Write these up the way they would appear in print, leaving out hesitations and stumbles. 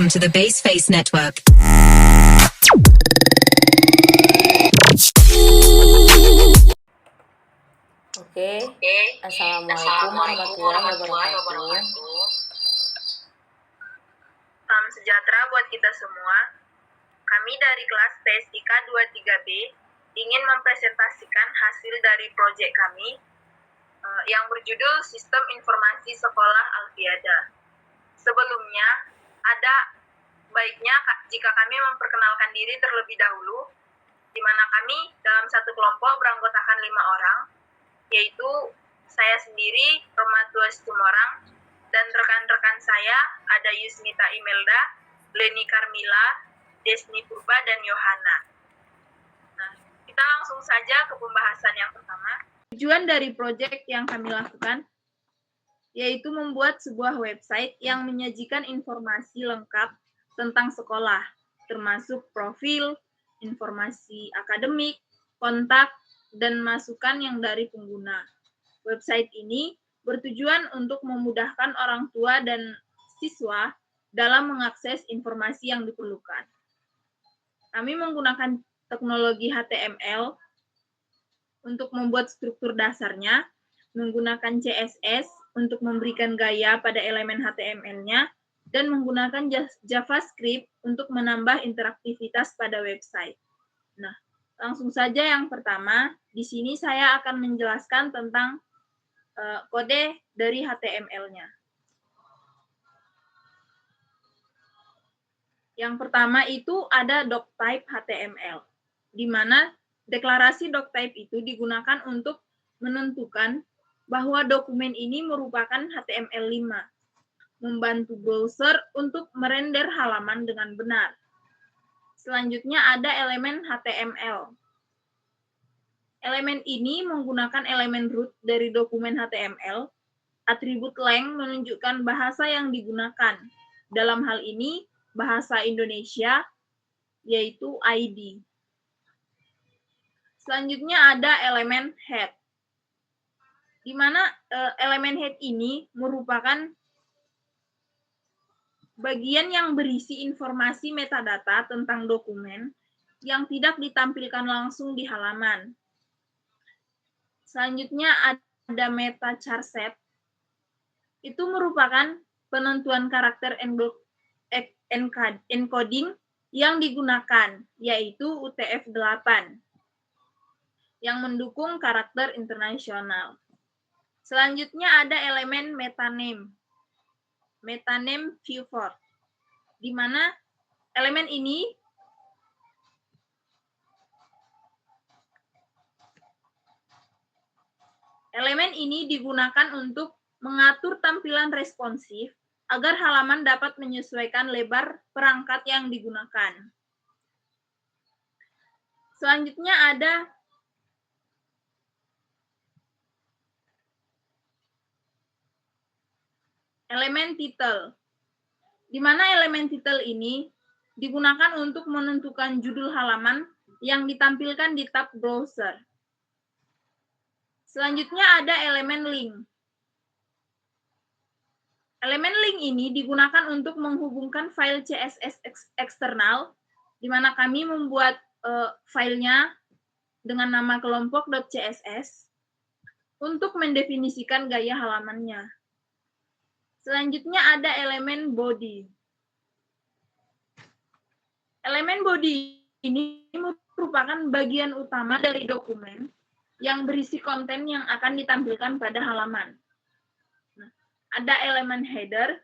Welcome to the Baseface Network. Oke, Assalamualaikum warahmatullahi wabarakatuh. Salam sejahtera buat kita semua. Kami dari kelas TSIK 23B ingin mempresentasikan hasil dari proyek kami yang berjudul Sistem Informasi Sekolah Alfiada. Sebelumnya, ada baiknya jika kami memperkenalkan diri terlebih dahulu, di mana kami dalam satu kelompok beranggotakan 5 orang, yaitu saya sendiri, Romatua Situmorang, dan rekan-rekan saya ada Yusmita Imelda, Leni Carmila, Desni Purba, dan Yohana. Nah, kita langsung saja ke pembahasan yang pertama. Tujuan dari proyek yang kami lakukan yaitu membuat sebuah website yang menyajikan informasi lengkap tentang sekolah, termasuk profil, informasi akademik, kontak, dan masukan yang dari pengguna. Website ini bertujuan untuk memudahkan orang tua dan siswa dalam mengakses informasi yang diperlukan. Kami menggunakan teknologi HTML untuk membuat struktur dasarnya, menggunakan CSS untuk memberikan gaya pada elemen HTML-nya, dan menggunakan JavaScript untuk menambah interaktivitas pada website. Nah, langsung saja yang pertama, di sini saya akan menjelaskan tentang kode dari HTML-nya. Yang pertama itu ada doctype HTML, di mana deklarasi doctype itu digunakan untuk menentukan bahwa dokumen ini merupakan HTML5, membantu browser untuk merender halaman dengan benar. Selanjutnya ada elemen HTML. Elemen ini menggunakan elemen root dari dokumen HTML. Atribut length menunjukkan bahasa yang digunakan. Dalam hal ini, bahasa Indonesia, yaitu ID. Selanjutnya ada elemen head, di mana elemen head ini merupakan bagian yang berisi informasi metadata tentang dokumen yang tidak ditampilkan langsung di halaman. Selanjutnya ada meta charset. Itu merupakan penentuan karakter encoding yang digunakan, yaitu UTF-8, yang mendukung karakter internasional. Selanjutnya ada elemen metaname viewport, di mana elemen ini digunakan untuk mengatur tampilan responsif agar halaman dapat menyesuaikan lebar perangkat yang digunakan. Selanjutnya ada elemen title, di mana elemen title ini digunakan untuk menentukan judul halaman yang ditampilkan di tab browser. Selanjutnya ada elemen link. Elemen link ini digunakan untuk menghubungkan file CSS eksternal, di mana kami membuat filenya dengan nama kelompok.css untuk mendefinisikan gaya halamannya. Selanjutnya ada elemen body. Elemen body ini merupakan bagian utama dari dokumen yang berisi konten yang akan ditampilkan pada halaman. Nah, ada elemen header,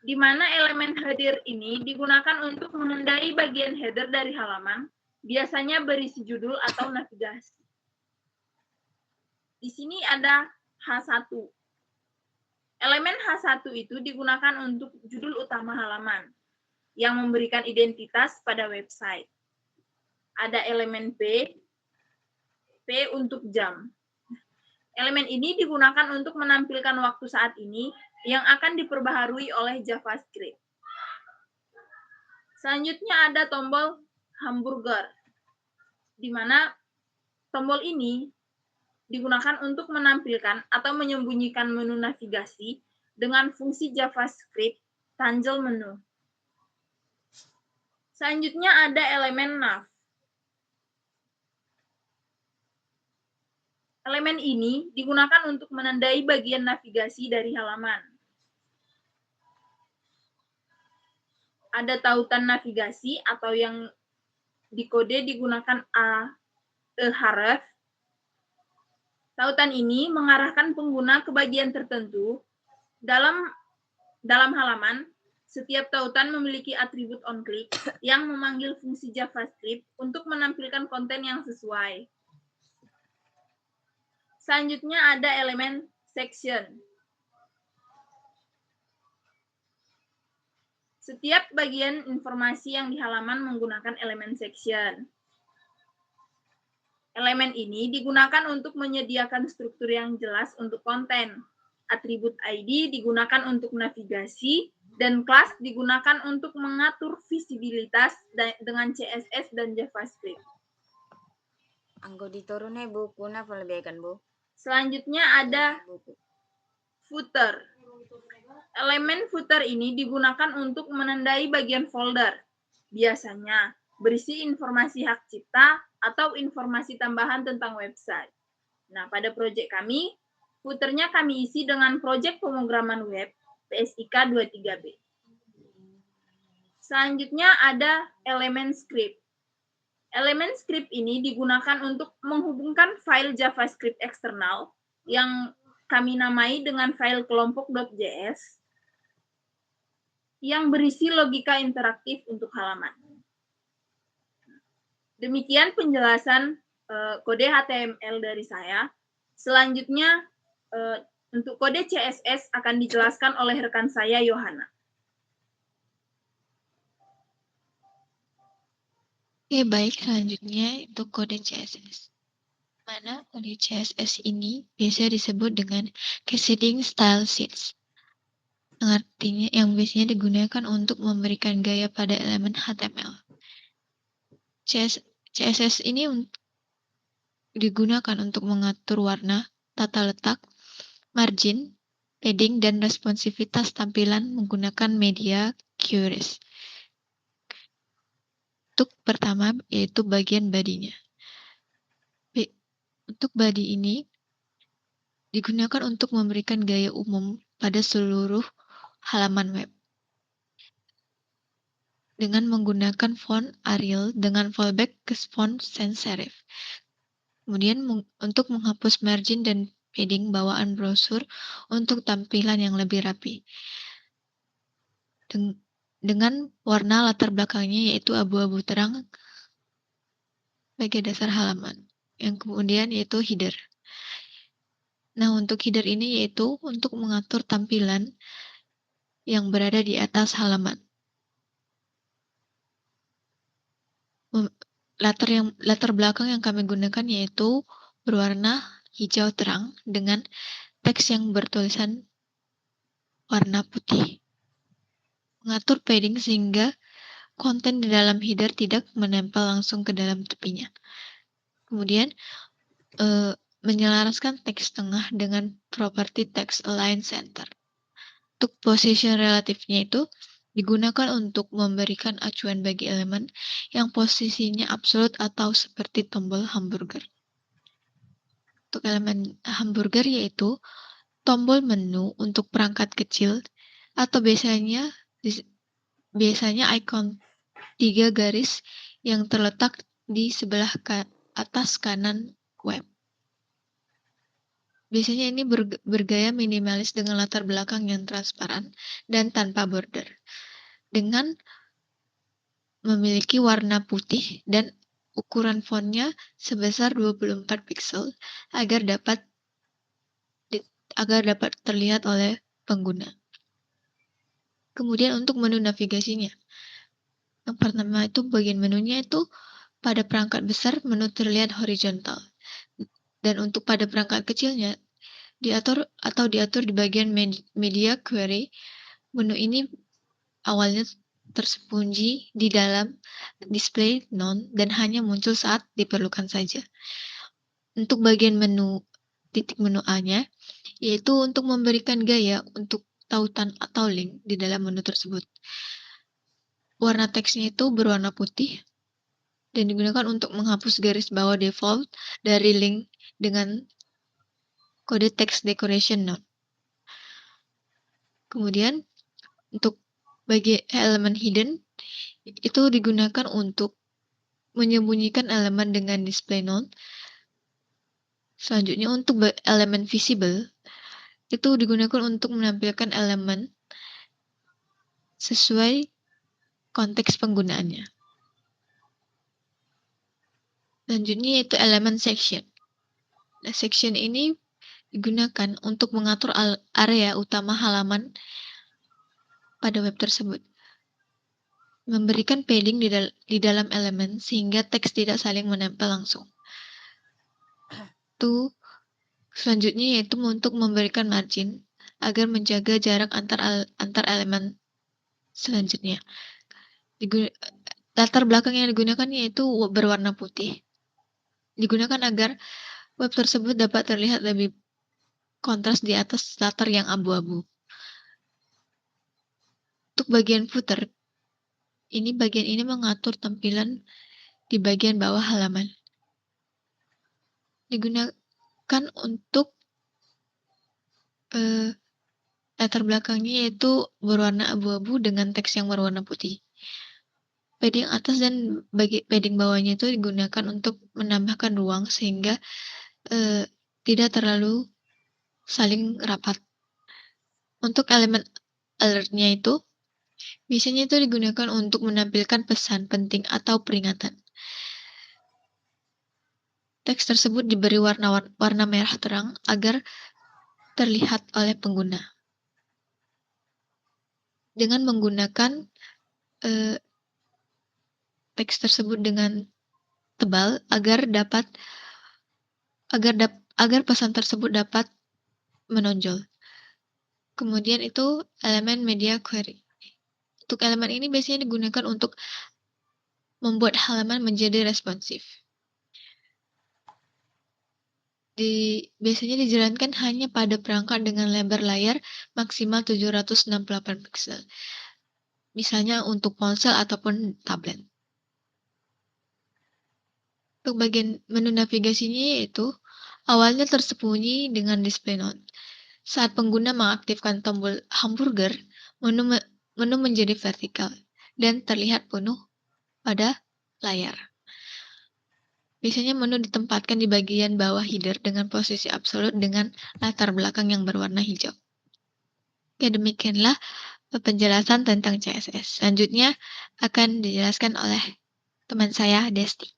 di mana elemen header ini digunakan untuk menandai bagian header dari halaman, biasanya berisi judul atau navigasi. Di sini ada H1. Elemen H1 itu digunakan untuk judul utama halaman yang memberikan identitas pada website. Ada elemen P untuk jam. Elemen ini digunakan untuk menampilkan waktu saat ini yang akan diperbaharui oleh JavaScript. Selanjutnya ada tombol hamburger, di mana tombol ini digunakan untuk menampilkan atau menyembunyikan menu navigasi dengan fungsi JavaScript tanggal menu. Selanjutnya ada elemen nav. Elemen ini digunakan untuk menandai bagian navigasi dari halaman. Ada tautan navigasi atau yang di kode digunakan href. Tautan ini mengarahkan pengguna ke bagian tertentu dalam halaman. Setiap tautan memiliki atribut onClick yang memanggil fungsi JavaScript untuk menampilkan konten yang sesuai. Selanjutnya ada elemen section. Setiap bagian informasi yang di halaman menggunakan elemen section. Elemen ini digunakan untuk menyediakan struktur yang jelas untuk konten. Atribut ID digunakan untuk navigasi, dan kelas digunakan untuk mengatur visibilitas dengan CSS dan JavaScript. Anggo diturun Bu, kuna kan Bu. Selanjutnya ada footer. Elemen footer ini digunakan untuk menandai bagian folder. Biasanya berisi informasi hak cipta atau informasi tambahan tentang website. Nah, pada proyek kami, footernya kami isi dengan proyek pemrograman web PSIK 23B. Selanjutnya ada elemen script. Elemen script ini digunakan untuk menghubungkan file JavaScript eksternal yang kami namai dengan file kelompok.js yang berisi logika interaktif untuk halaman. Demikian penjelasan kode HTML dari saya. Selanjutnya, untuk kode CSS akan dijelaskan oleh rekan saya, Yohana. Oke, baik. Selanjutnya untuk kode CSS. Mana kode CSS ini biasa disebut dengan cascading style sheets. Artinya yang biasanya digunakan untuk memberikan gaya pada elemen HTML. CSS ini digunakan untuk mengatur warna, tata letak, margin, padding, dan responsivitas tampilan menggunakan media queries. Untuk pertama yaitu bagian bodinya. Untuk body ini digunakan untuk memberikan gaya umum pada seluruh halaman web dengan menggunakan font Arial dengan fallback ke font sans serif. Kemudian untuk menghapus margin dan padding bawaan brosur untuk tampilan yang lebih rapi. Dengan warna latar belakangnya yaitu abu-abu terang sebagai dasar halaman. Yang kemudian yaitu header. Nah, untuk header ini yaitu untuk mengatur tampilan yang berada di atas halaman. Latar belakang yang kami gunakan yaitu berwarna hijau terang dengan teks yang bertulisan warna putih. Mengatur padding sehingga konten di dalam header tidak menempel langsung ke dalam tepinya. Kemudian menyelaraskan teks tengah dengan properti text align center. Untuk position relatifnya itu digunakan untuk memberikan acuan bagi elemen yang posisinya absolut atau seperti tombol hamburger. Untuk elemen hamburger yaitu tombol menu untuk perangkat kecil atau biasanya ikon 3 garis yang terletak di sebelah atas kanan web. Biasanya ini bergaya minimalis dengan latar belakang yang transparan dan tanpa border. Dengan memiliki warna putih dan ukuran fontnya sebesar 24 pixel agar dapat terlihat oleh pengguna. Kemudian untuk menu navigasinya. Yang pertama itu bagian menunya itu pada perangkat besar menu terlihat horizontal. Dan untuk pada perangkat kecilnya diatur di bagian media query. Menu ini awalnya tersembunyi di dalam display none dan hanya muncul saat diperlukan saja. Untuk bagian titik menu A-nya, yaitu untuk memberikan gaya untuk tautan atau link di dalam menu tersebut. warna teksnya itu berwarna putih dan digunakan untuk menghapus garis bawah default dari link dengan kode text decoration node. Kemudian untuk bagi elemen hidden itu digunakan untuk menyembunyikan elemen dengan display node. Selanjutnya untuk elemen visible itu digunakan untuk menampilkan elemen sesuai konteks penggunaannya. Selanjutnya yaitu elemen section. Nah, section ini digunakan untuk mengatur area utama halaman pada web tersebut. Memberikan padding di dalam elemen sehingga teks tidak saling menempel langsung. Selanjutnya yaitu untuk memberikan margin agar menjaga jarak antar elemen selanjutnya. Latar belakang yang digunakan yaitu berwarna putih. Digunakan agar web tersebut dapat terlihat lebih kontras di atas latar yang abu-abu. Untuk bagian footer, bagian ini mengatur tampilan di bagian bawah halaman. Digunakan untuk latar belakangnya yaitu berwarna abu-abu dengan teks yang berwarna putih. Padding atas dan padding bawahnya itu digunakan untuk menambahkan ruang sehingga tidak terlalu saling rapat. Untuk elemen alertnya itu biasanya itu digunakan untuk menampilkan pesan penting atau peringatan. Teks tersebut diberi warna merah terang agar terlihat oleh pengguna. Dengan menggunakan teks tersebut dengan tebal agar pesan tersebut dapat menonjol. Kemudian itu elemen media query. Untuk elemen ini biasanya digunakan untuk membuat halaman menjadi responsif. Biasanya dijalankan hanya pada perangkat dengan lebar layar maksimal 768 pixel. Misalnya untuk ponsel ataupun tablet. Untuk bagian menu navigasinya yaitu awalnya tersembunyi dengan display node. Saat pengguna mengaktifkan tombol hamburger, menu menjadi vertikal dan terlihat penuh pada layar. Biasanya menu ditempatkan di bagian bawah header dengan posisi absolut dengan latar belakang yang berwarna hijau. Oke, demikianlah penjelasan tentang CSS. Selanjutnya akan dijelaskan oleh teman saya, Desti.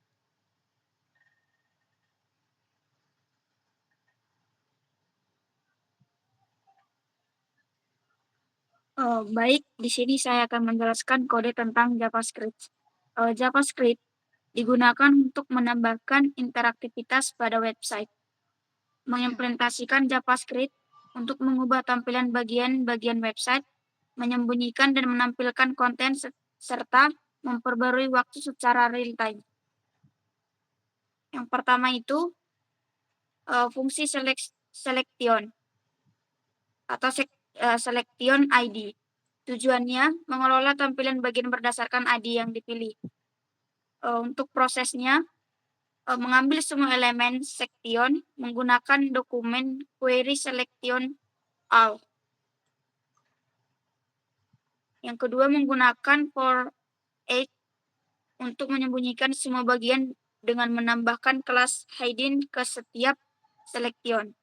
Baik, di sini saya akan menjelaskan kode tentang JavaScript. JavaScript digunakan untuk menambahkan interaktivitas pada website. Mengimplementasikan JavaScript untuk mengubah tampilan bagian-bagian website, menyembunyikan dan menampilkan konten serta memperbarui waktu secara real time. Yang pertama itu fungsi selection atau selection ID. Tujuannya mengelola tampilan bagian berdasarkan ID yang dipilih. Untuk prosesnya, mengambil semua elemen section menggunakan dokumen query selection all. Yang kedua, menggunakan for each untuk menyembunyikan semua bagian dengan menambahkan kelas hidden ke setiap selection.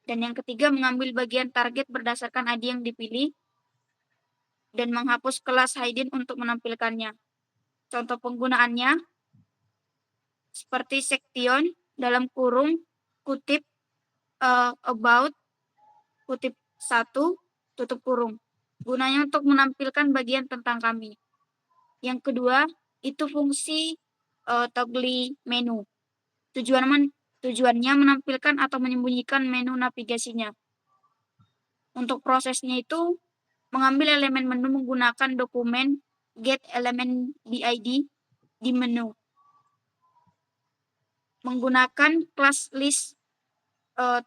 Dan yang ketiga, mengambil bagian target berdasarkan ID yang dipilih dan menghapus kelas hidden untuk menampilkannya. Contoh penggunaannya seperti section dalam kurung kutip about kutip 1 tutup kurung. Gunanya untuk menampilkan bagian tentang kami. Yang kedua, itu fungsi toggle menu. Tujuannya menampilkan atau menyembunyikan menu navigasinya. Untuk prosesnya itu mengambil elemen menu menggunakan dokumen get element BID di menu. Menggunakan kelas list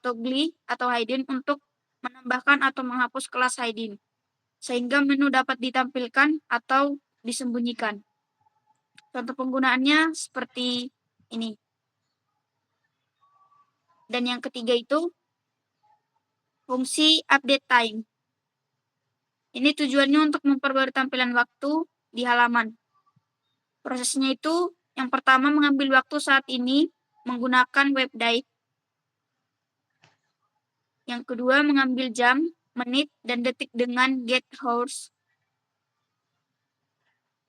toggle atau hidden untuk menambahkan atau menghapus kelas hidden, sehingga menu dapat ditampilkan atau disembunyikan. Contoh penggunaannya seperti ini. Dan yang ketiga itu fungsi update time. Ini tujuannya untuk memperbarui tampilan waktu di halaman. Prosesnya itu yang pertama mengambil waktu saat ini menggunakan web dive. Yang kedua mengambil jam, menit, dan detik dengan get hours,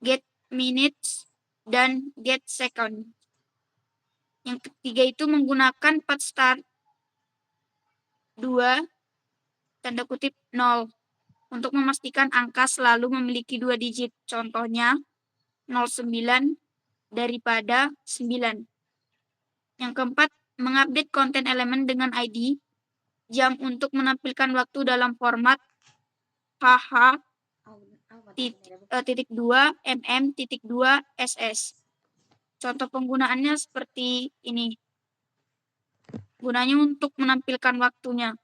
get minutes, dan get second. Yang ketiga itu menggunakan path start 2 tanda kutip 0 untuk memastikan angka selalu memiliki 2 digit. Contohnya 09 daripada 9. Yang keempat, mengupdate konten elemen dengan ID jam untuk menampilkan waktu dalam format HH titik 2 titik 2 SS. Contoh penggunaannya seperti ini. Gunanya untuk menampilkan waktunya.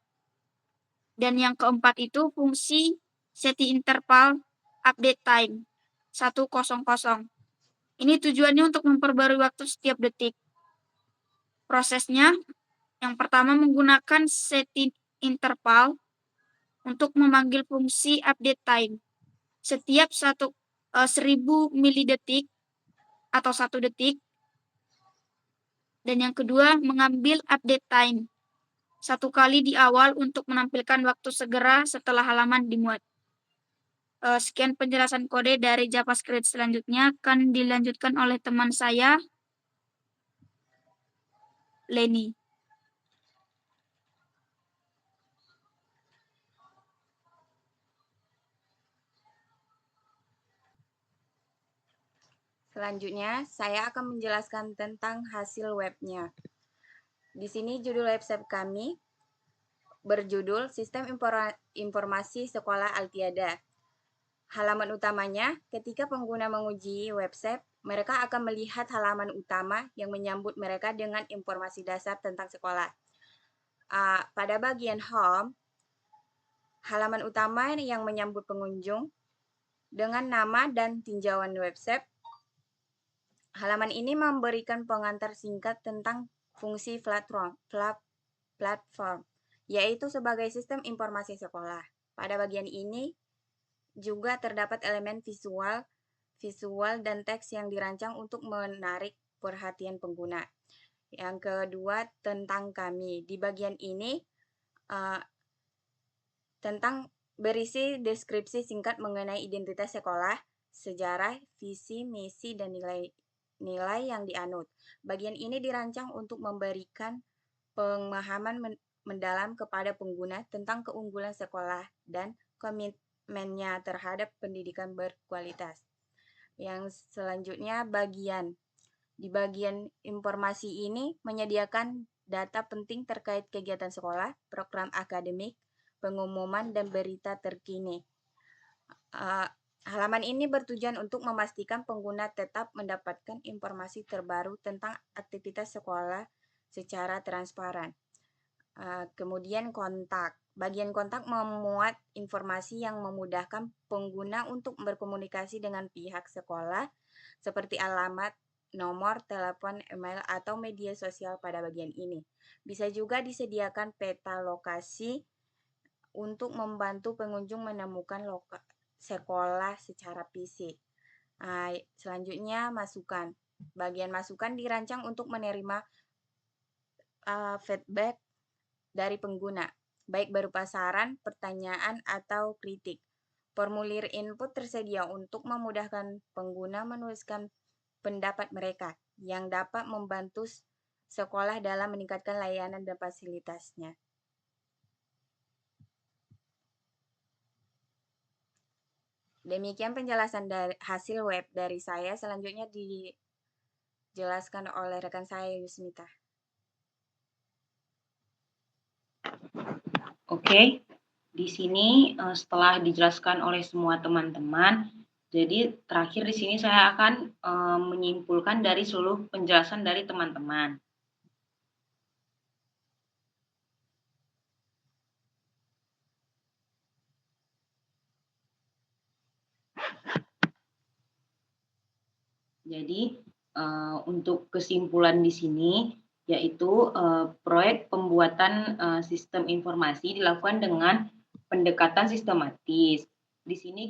Dan yang keempat itu fungsi setting interval update time 100. Ini tujuannya untuk memperbarui waktu setiap detik. Prosesnya yang pertama menggunakan setting interval untuk memanggil fungsi update time. Setiap 1000 milidetik atau 1 detik. Dan yang kedua mengambil update time 1 kali di awal untuk menampilkan waktu segera setelah halaman dimuat. Sekian penjelasan kode dari JavaScript. Selanjutnya akan dilanjutkan oleh teman saya, Leni. Selanjutnya, saya akan menjelaskan tentang hasil webnya. Di sini judul website kami berjudul Sistem Informasi Sekolah Altiada. Halaman utamanya, ketika pengguna menguji website, mereka akan melihat halaman utama yang menyambut mereka dengan informasi dasar tentang sekolah. Pada bagian home, halaman utama yang menyambut pengunjung dengan nama dan tinjauan website. Halaman ini memberikan pengantar singkat tentang fungsi platform, yaitu sebagai sistem informasi sekolah. Pada bagian ini juga terdapat elemen visual dan teks yang dirancang untuk menarik perhatian pengguna. Yang kedua, tentang kami. Di bagian ini tentang berisi deskripsi singkat mengenai identitas sekolah, sejarah, visi, misi, dan nilai yang dianut. Bagian ini dirancang untuk memberikan pemahaman mendalam kepada pengguna tentang keunggulan sekolah dan komitmennya terhadap pendidikan berkualitas. Yang selanjutnya di bagian informasi ini menyediakan data penting terkait kegiatan sekolah, program akademik, pengumuman, dan berita terkini. Halaman ini bertujuan untuk memastikan pengguna tetap mendapatkan informasi terbaru tentang aktivitas sekolah secara transparan. Kemudian kontak. Bagian kontak memuat informasi yang memudahkan pengguna untuk berkomunikasi dengan pihak sekolah seperti alamat, nomor, telepon, email, atau media sosial pada bagian ini. Bisa juga disediakan peta lokasi untuk membantu pengunjung menemukan sekolah secara fisik. Selanjutnya masukan. Bagian masukan dirancang untuk menerima feedback dari pengguna, baik berupa saran, pertanyaan, atau kritik. Formulir input tersedia untuk memudahkan pengguna menuliskan pendapat mereka yang dapat membantu sekolah dalam meningkatkan layanan dan fasilitasnya. Demikian penjelasan dari hasil web dari saya. Selanjutnya dijelaskan oleh rekan saya, Yusmita. Oke, di sini setelah dijelaskan oleh semua teman-teman, jadi terakhir di sini saya akan menyimpulkan dari seluruh penjelasan dari teman-teman. Jadi, untuk kesimpulan di sini yaitu, proyek pembuatan, sistem informasi dilakukan dengan pendekatan sistematis. Di sini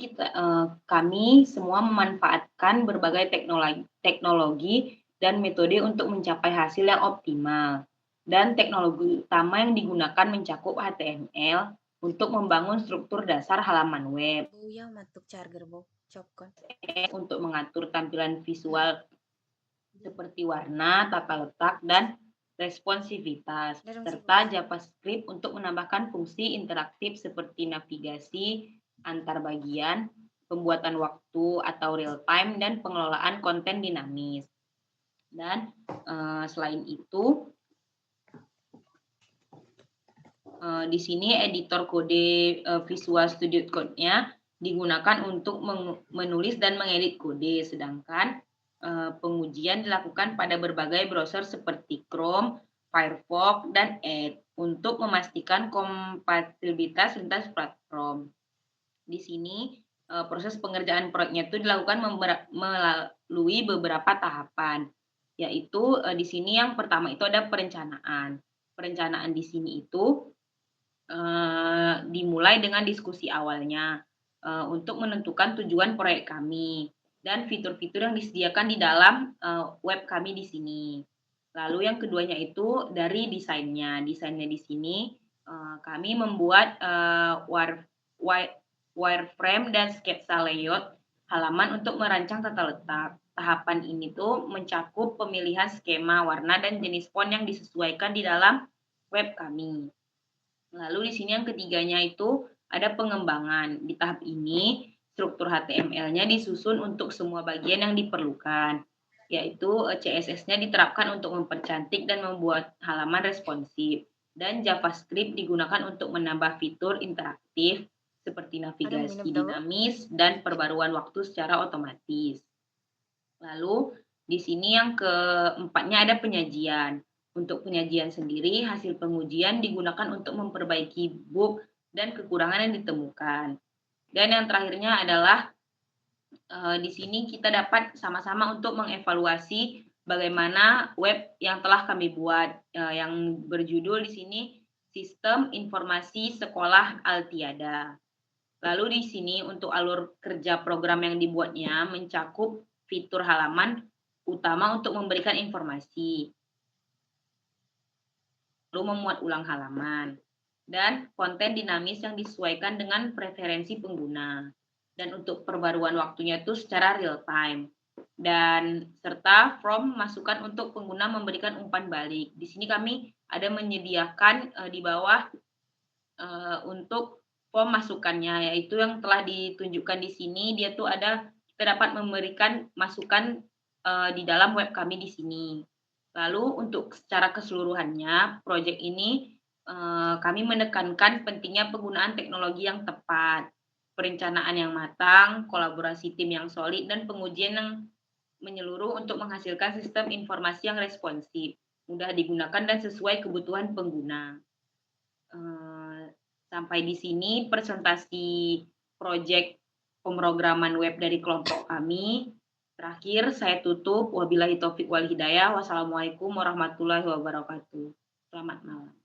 kami semua memanfaatkan berbagai teknologi dan metode untuk mencapai hasil yang optimal. Dan teknologi utama yang digunakan mencakup HTML untuk membangun struktur dasar halaman web, Yang matuk charger bo, copkon. untuk mengatur tampilan visual seperti warna, tata letak, dan responsivitas, serta JavaScript untuk menambahkan fungsi interaktif seperti navigasi antar bagian, pembuatan waktu atau real time, dan pengelolaan konten dinamis. Dan selain itu, di sini editor kode Visual Studio Code-nya digunakan untuk menulis dan mengedit kode, sedangkan pengujian dilakukan pada berbagai browser seperti Chrome, Firefox, dan Edge untuk memastikan kompatibilitas lintas platform. Di sini proses pengerjaan proyeknya itu dilakukan melalui beberapa tahapan, yaitu di sini yang pertama itu ada perencanaan. Perencanaan di sini itu dimulai dengan diskusi awalnya untuk menentukan tujuan proyek kami dan fitur-fitur yang disediakan di dalam web kami di sini. Lalu yang keduanya itu dari desainnya. Desainnya di sini kami membuat wireframe dan sketsa layout halaman untuk merancang tata letak. Tahapan ini tuh mencakup pemilihan skema warna dan jenis font yang disesuaikan di dalam web kami. Lalu di sini yang ketiganya itu ada pengembangan. Di tahap ini, struktur HTML-nya disusun untuk semua bagian yang diperlukan, yaitu CSS-nya diterapkan untuk mempercantik dan membuat halaman responsif. Dan JavaScript digunakan untuk menambah fitur interaktif seperti navigasi dinamis dan perbaruan waktu secara otomatis. Lalu di sini yang keempatnya ada penyajian. Untuk penyajian sendiri, hasil pengujian digunakan untuk memperbaiki bug dan kekurangan yang ditemukan. Dan yang terakhirnya adalah di sini kita dapat sama-sama untuk mengevaluasi bagaimana web yang telah kami buat, yang berjudul di sini Sistem Informasi Sekolah Altiada. Lalu di sini untuk alur kerja program yang dibuatnya mencakup fitur halaman utama untuk memberikan informasi, lalu memuat ulang halaman, dan konten dinamis yang disesuaikan dengan preferensi pengguna. Dan untuk perbaruan waktunya itu secara real time. Dan serta form masukan untuk pengguna memberikan umpan balik. Di sini kami ada menyediakan di bawah untuk form masukannya, yaitu yang telah ditunjukkan di sini. Dia tuh ada, kita dapat memberikan masukan di dalam web kami di sini. Lalu untuk secara keseluruhannya, proyek ini kami menekankan pentingnya penggunaan teknologi yang tepat, perencanaan yang matang, kolaborasi tim yang solid, dan pengujian yang menyeluruh untuk menghasilkan sistem informasi yang responsif, mudah digunakan dan sesuai kebutuhan pengguna. Sampai di sini presentasi proyek pemrograman web dari kelompok kami. Terakhir saya tutup, wabillahi taufik wal hidayah. Wassalamualaikum warahmatullahi wabarakatuh. Selamat malam.